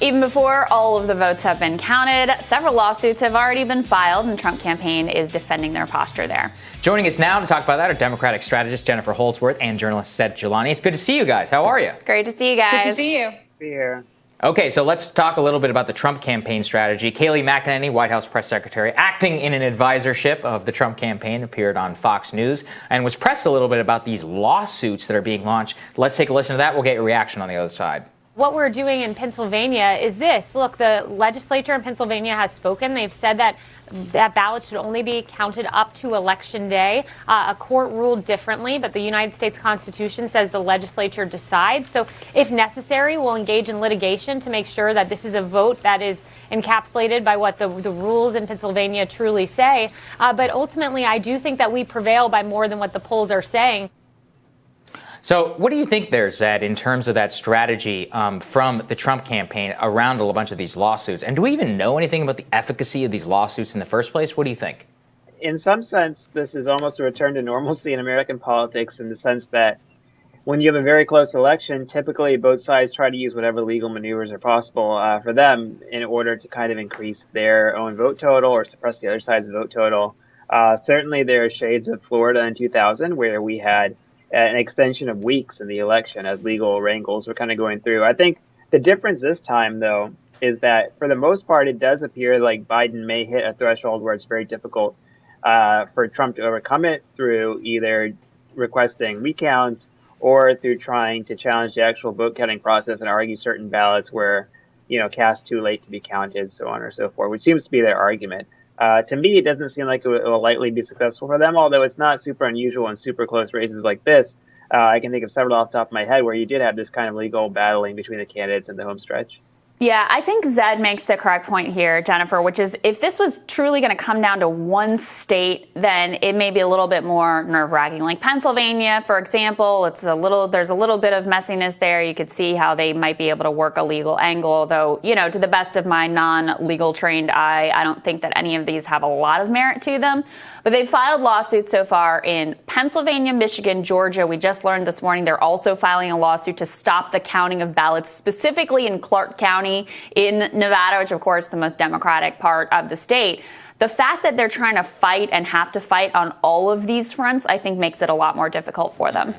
Even before all of the votes have been counted, several lawsuits have already been filed, and the Trump campaign is defending their posture there. Joining us now to talk about that are Democratic strategist Jennifer Holdsworth and journalist Zed Jelani. It's good to see you guys. How are you? Great to see you guys. Good to see you. Be here. Okay, so let's talk a little bit about the Trump campaign strategy. Kayleigh McEnany, White House press secretary, acting in an advisorship of the Trump campaign, appeared on Fox News and was pressed a little bit about these lawsuits that are being launched. Let's take a listen to that. We'll get your reaction on the other side. What we're doing in Pennsylvania is this. Look, the legislature in Pennsylvania has spoken. They've said that ballots should only be counted up to Election Day. A court ruled differently, but the United States Constitution says the legislature decides. So if necessary, we'll engage in litigation to make sure that this is a vote that is encapsulated by what the rules in Pennsylvania truly say. But ultimately, I do think that we prevail by more than what the polls are saying. So what do you think there, Zed, in terms of that strategy from the Trump campaign around a bunch of these lawsuits? And do we even know anything about the efficacy of these lawsuits in the first place? What do you think? In some sense, this is almost a return to normalcy in American politics in the sense that when you have a very close election, typically both sides try to use whatever legal maneuvers are possible for them in order to kind of increase their own vote total or suppress the other side's vote total. Certainly there are shades of Florida in 2000 where we had an extension of weeks in the election as legal wrangles were kind of going through. I think the difference this time, though, is that for the most part, it does appear like Biden may hit a threshold where it's very difficult for Trump to overcome it through either requesting recounts or through trying to challenge the actual vote counting process and argue certain ballots were, cast too late to be counted, so on or so forth, which seems to be their argument. To me, it doesn't seem like it will likely be successful for them, although it's not super unusual in super close races like this. I can think of several off the top of my head where you did have this kind of legal battling between the candidates in the home stretch. Yeah, I think Zed makes the correct point here, Jennifer, which is if this was truly going to come down to one state, then it may be a little bit more nerve-wracking. Like Pennsylvania, for example, there's a little bit of messiness there. You could see how they might be able to work a legal angle, although, to the best of my non-legal trained eye, I don't think that any of these have a lot of merit to them. But they've filed lawsuits so far in Pennsylvania, Michigan, Georgia. We just learned this morning they're also filing a lawsuit to stop the counting of ballots, specifically in Clark County in Nevada, which, of course, is the most Democratic part of the state. The fact that they're trying to fight and have to fight on all of these fronts, I think, makes it a lot more difficult for them.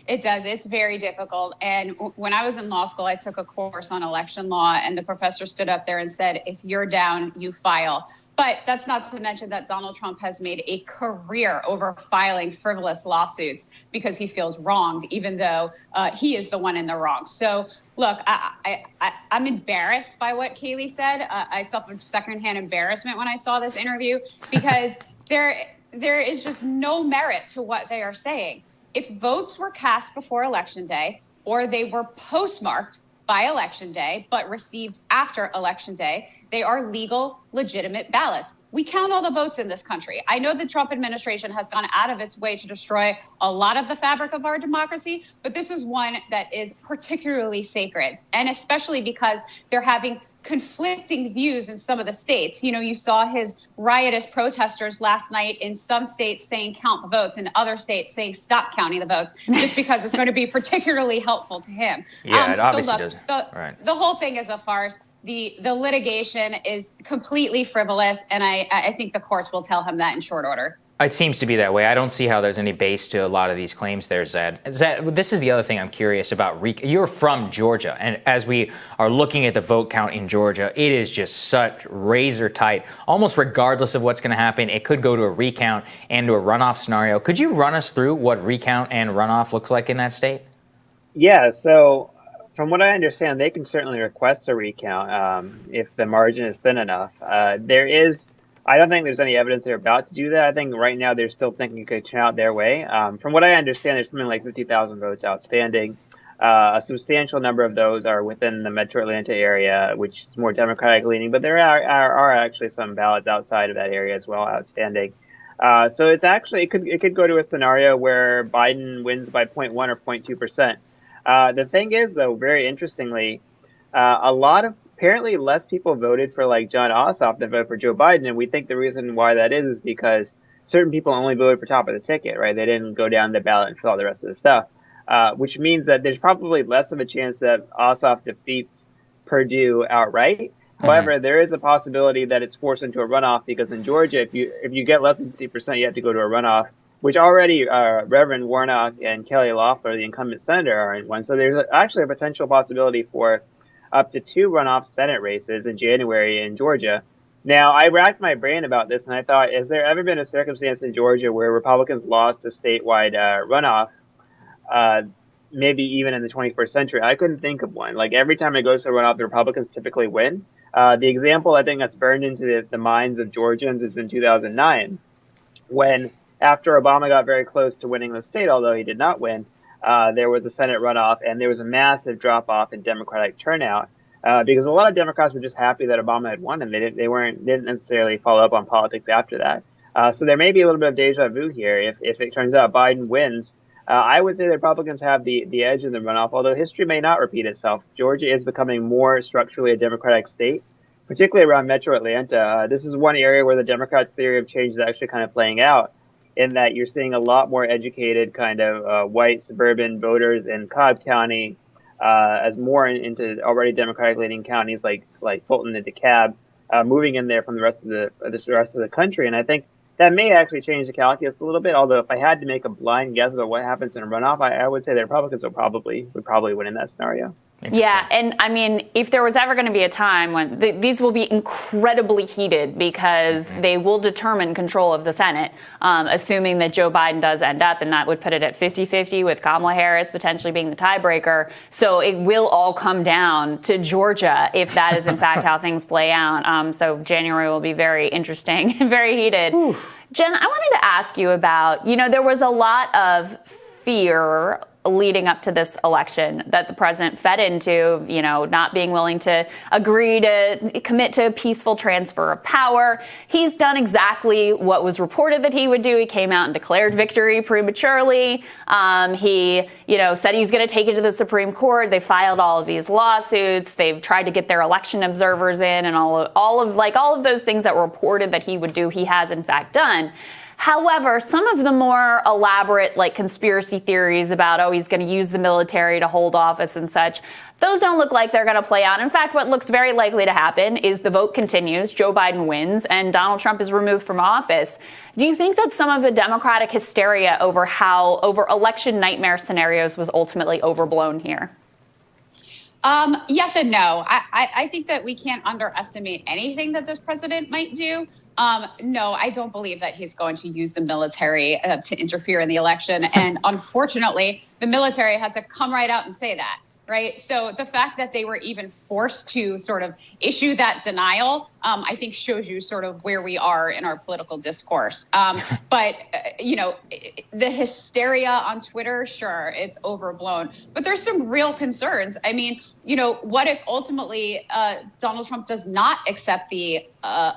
It does. It's very difficult. And when I was in law school, I took a course on election law, and the professor stood up there and said, if you're down, you file. But that's not to mention that Donald Trump has made a career over filing frivolous lawsuits because he feels wronged, even though he is the one in the wrong. So, look, I'm embarrassed by what Kayleigh said. I suffered secondhand embarrassment when I saw this interview because there is just no merit to what they are saying. If votes were cast before Election Day or they were postmarked by Election Day but received after Election Day, they are legal, legitimate ballots. We count all the votes in this country. I know the Trump administration has gone out of its way to destroy a lot of the fabric of our democracy, but this is one that is particularly sacred, and especially because they're having conflicting views in some of the states. You saw his riotous protesters last night in some states saying count the votes and other states saying stop counting the votes just because it's going to be particularly helpful to him. Yeah, it obviously does. The whole thing is a farce. The litigation is completely frivolous, and I think the courts will tell him that in short order. It seems to be that way. I don't see how there's any base to a lot of these claims there, Zed. Zed, this is the other thing I'm curious about. You're from Georgia, and as we are looking at the vote count in Georgia, it is just such razor tight. Almost regardless of what's going to happen, it could go to a recount and to a runoff scenario. Could you run us through what recount and runoff looks like in that state? Yeah, so from what I understand, they can certainly request a recount if the margin is thin enough. I don't think there's any evidence they're about to do that. I think right now they're still thinking it could turn out their way. From what I understand, there's something like 50,000 votes outstanding. A substantial number of those are within the Metro Atlanta area, which is more Democratic leaning, but there are actually some ballots outside of that area as well outstanding. So it could go to a scenario where Biden wins by 0.1 or 0.2%. The thing is, though, very interestingly, apparently less people voted for like John Ossoff than voted for Joe Biden. And we think the reason why that is because certain people only voted for top of the ticket, right? They didn't go down the ballot and fill out the rest of the stuff, which means that there's probably less of a chance that Ossoff defeats Purdue outright. However, there is a possibility that it's forced into a runoff because in Georgia, if you get less than 50%, you have to go to a runoff, which already Reverend Warnock and Kelly Loeffler, the incumbent senator, are in one. So there's actually a potential possibility for up to 2 runoff Senate races in January in Georgia. Now, I racked my brain about this, and I thought, has there ever been a circumstance in Georgia where Republicans lost a statewide runoff, maybe even in the 21st century? I couldn't think of one. Like, every time it goes to a runoff, the Republicans typically win. The example I think that's burned into the minds of Georgians has been 2009, when after Obama got very close to winning the state, although he did not win, there was a Senate runoff, and there was a massive drop-off in Democratic turnout. Because a lot of Democrats were just happy that Obama had won, and they didn't necessarily follow up on politics after that. So there may be a little bit of deja vu here if it turns out Biden wins. I would say the Republicans have the edge in the runoff, although history may not repeat itself. Georgia is becoming more structurally a Democratic state, particularly around Metro Atlanta. This is one area where the Democrats' theory of change is actually kind of playing out, in that you're seeing a lot more educated kind of white suburban voters in Cobb County, as more into already Democratic-leaning counties like Fulton and DeKalb, moving in there from the rest of the country, and I think that may actually change the calculus a little bit. Although, if I had to make a blind guess about what happens in a runoff, I would say the Republicans would probably win in that scenario. Yeah, and I mean, if there was ever going to be a time when these will be incredibly heated because they will determine control of the Senate, assuming that Joe Biden does end up, and that would put it at 50-50 with Kamala Harris potentially being the tiebreaker. So it will all come down to Georgia if that is in fact how things play out. So January will be very interesting and very heated. Ooh. Jen, I wanted to ask you about, there was a lot of fear leading up to this election that the president fed into, not being willing to agree to commit to a peaceful transfer of power. He's done exactly what was reported that he would do. He came out and declared victory prematurely. He, said he was going to take it to the Supreme Court. They filed all of these lawsuits. They've tried to get their election observers in, and all of those things that were reported that he would do, he has in fact done. However, some of the more elaborate, conspiracy theories about, he's going to use the military to hold office and such, those don't look like they're going to play out. In fact, what looks very likely to happen is the vote continues, Joe Biden wins, and Donald Trump is removed from office. Do you think that some of the Democratic hysteria over election nightmare scenarios was ultimately overblown here? Yes and no. I think that we can't underestimate anything that this president might do. No, I don't believe that he's going to use the military to interfere in the election. And unfortunately, the military had to come right out and say that, right? So the fact that they were even forced to sort of issue that denial, I think shows you sort of where we are in our political discourse. But the hysteria on Twitter, sure, it's overblown. But there's some real concerns. I mean, what if ultimately Donald Trump does not accept the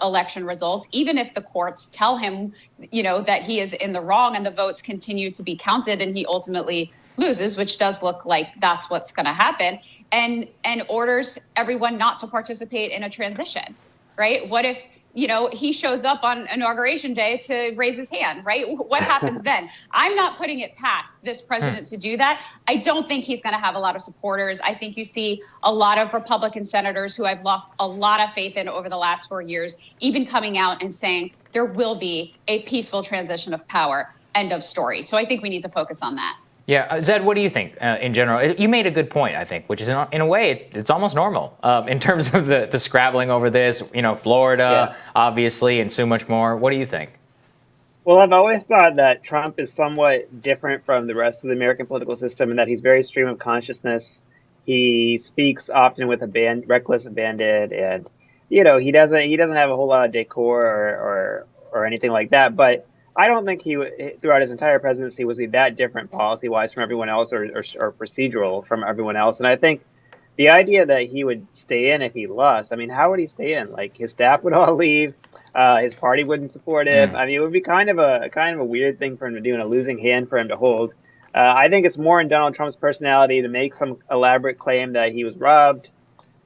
election results, even if the courts tell him, that he is in the wrong and the votes continue to be counted and he ultimately loses, which does look like that's what's going to happen, and orders everyone not to participate in a transition, right? What if, he shows up on Inauguration Day to raise his hand, right? What happens then? I'm not putting it past this president to do that. I don't think he's going to have a lot of supporters. I think you see a lot of Republican senators who I've lost a lot of faith in over the last 4 years, even coming out and saying there will be a peaceful transition of power, end of story. So I think we need to focus on that. Yeah, Zed, what do you think in general? You made a good point, I think, which is in a way, it's almost normal in terms of the scrabbling over this, Florida, obviously, and so much more. What do you think? Well, I've always thought that Trump is somewhat different from the rest of the American political system in that he's very stream of consciousness. He speaks often with reckless abandon, and he doesn't have a whole lot of decor or anything like that. But I don't think throughout his entire presidency, was he that different policy-wise from everyone else or procedural from everyone else. And I think the idea that he would stay in if he lost, I mean, how would he stay in? His staff would all leave. His party wouldn't support him. I mean, it would be kind of a weird thing for him to do and a losing hand for him to hold. I think it's more in Donald Trump's personality to make some elaborate claim that he was robbed,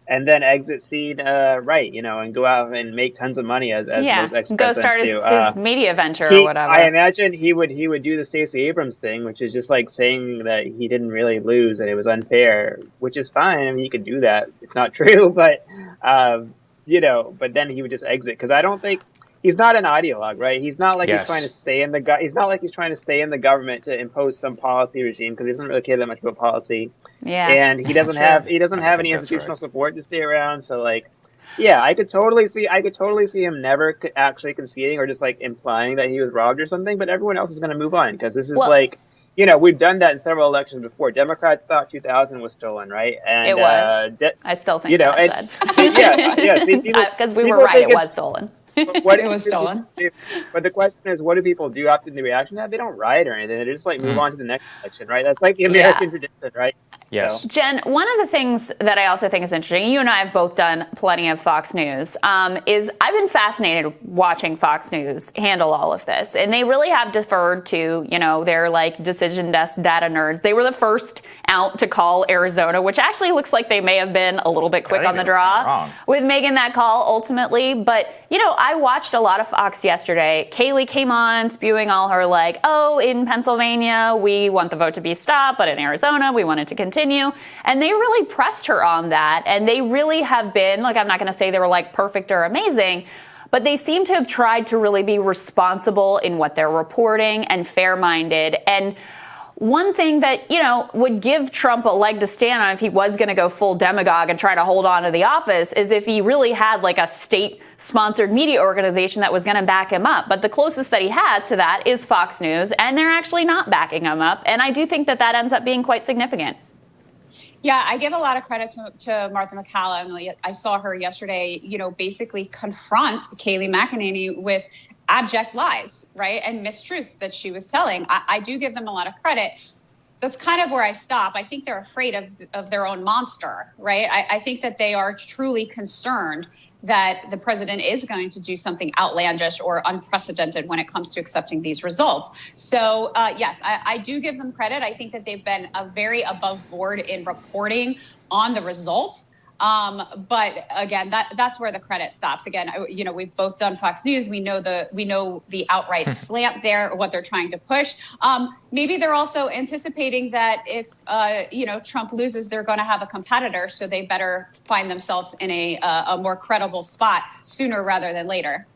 and then exit scene right, and go out and make tons of money as most Go ex-presidents start do. his media venture or whatever. I imagine he would do the Stacey Abrams thing, which is just like saying that he didn't really lose and it was unfair, which is fine. I mean, you could do that. It's not true, but but then he would just exit because I don't think he's not an ideologue, right? He's not like he's trying to stay in the he's not like he's trying to stay in the government to impose some policy regime because he doesn't really care that much about policy. Yeah, and he doesn't have any institutional support to stay around. So like, yeah, I could totally see him never actually conceding or just like implying that he was robbed or something. But everyone else is going to move on because this is we've done that in several elections before. Democrats thought 2000 was stolen, right? And it was. I still think yeah. Because we were right, it was stolen. It was stolen. But the question is, what do people do after the reaction? They don't riot or anything. They just like move on to the next election, right? That's like the American tradition, right? Yes. So. Jen, one of the things that I also think is interesting, you and I have both done plenty of Fox News, is I've been fascinated watching Fox News handle all of this. And they really have deferred to, their like decision desk data nerds. They were the first out to call Arizona, which actually looks like they may have been a little bit quick on the draw with making that call ultimately. But, I watched a lot of Fox yesterday. Kayleigh came on spewing all her like, oh, in Pennsylvania, we want the vote to be stopped, but in Arizona, we want it to continue. And they really pressed her on that. And they really have been, like, I'm not going to say they were like perfect or amazing, but they seem to have tried to really be responsible in what they're reporting and fair-minded. And one thing that, would give Trump a leg to stand on if he was going to go full demagogue and try to hold on to the office is if he really had like a state-sponsored media organization that was going to back him up. But the closest that he has to that is Fox News, and they're actually not backing him up. And I do think that ends up being quite significant. Yeah, I give a lot of credit to Martha McCallum. I saw her yesterday, basically confront Kayleigh McEnany with abject lies, right, and mistruths that she was telling. I do give them a lot of credit. That's kind of where I stop. I think they're afraid of their own monster, right? I think that they are truly concerned that the president is going to do something outlandish or unprecedented when it comes to accepting these results. So, yes, I do give them credit. I think that they've been very above board in reporting on the results. But again, that's where the credit stops. Again, we've both done Fox News. We know the outright slant there, what they're trying to push. Maybe they're also anticipating that if Trump loses, they're going to have a competitor, so they better find themselves in a more credible spot sooner rather than later.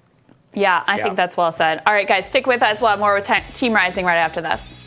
Yeah, I think that's well said. All right, guys, stick with us. We'll have more with Team Rising right after this.